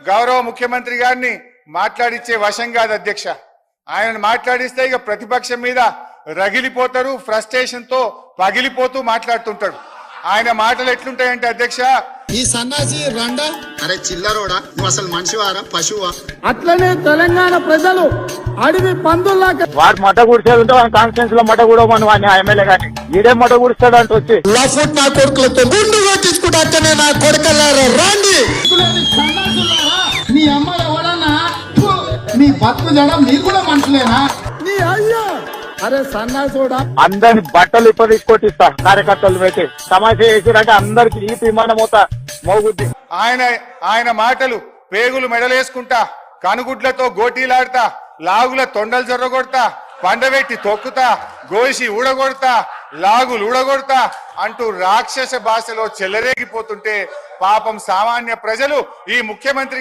గౌరవ ముఖ్యమంత్రి గారిని మాట్లాడిచ్చే వశం కాదు అధ్యక్ష. ఆయనను మాట్లాడిస్తే ఇక ప్రతిపక్షం మీద రగిలిపోతారు, ఫ్రస్ట్రేషన్ తో పగిలిపోతూ మాట్లాడుతుంటాడు. ఆయన మాటలు ఎట్లుంటాయంటే అధ్యక్ష, ఈ సన్నాసి రండా, అరే చిల్లరోడా, నువ్వు అసలు మనిషివారా పశువా? అట్లనే తెలంగాణ ప్రజలు అడవి పందుల్లా వాడు మట కూర్చేది ఉంటే వాడి కాన్ఫరెన్స్ లో మట కూడా వాడిని ఎమ్మెల్యే కానీ ఈడే మట కూర్చాడు అంటే వచ్చి లఫుట్ నా కొడుకులతో గుండు కొట్టించుకుంటా అట్టనే నా కొడుకల్లారా రండి. నీ అమ్మ ఎవడన్నా నీ బతుకు జడం నీ కూడా మనుషులేనా? నీ అయ్యో అరే సన్నాసుడా, అందరిని బట్టలు ఇప్పటి కొట్టిస్తా కార్యకర్తలు పెట్టి తమాషా చేసిరంటే అందరికి ఈ విమానం అవుతా మోగుద్ది. ఆయన మాటలు పేగులు మెడలేసుకుంటా, కనుగుడ్లతో గోటీలాడతా, లాగుల తొండలు జొర్రగొడతా, పండబెట్టి తొక్కుతా, గోసి ఊడగొడతా, లాగులు ఊడగొడతా అంటూ రాక్షస భాషలో చెలరేగిపోతుంటే పాపం సామాన్య ప్రజలు ఈ ముఖ్యమంత్రి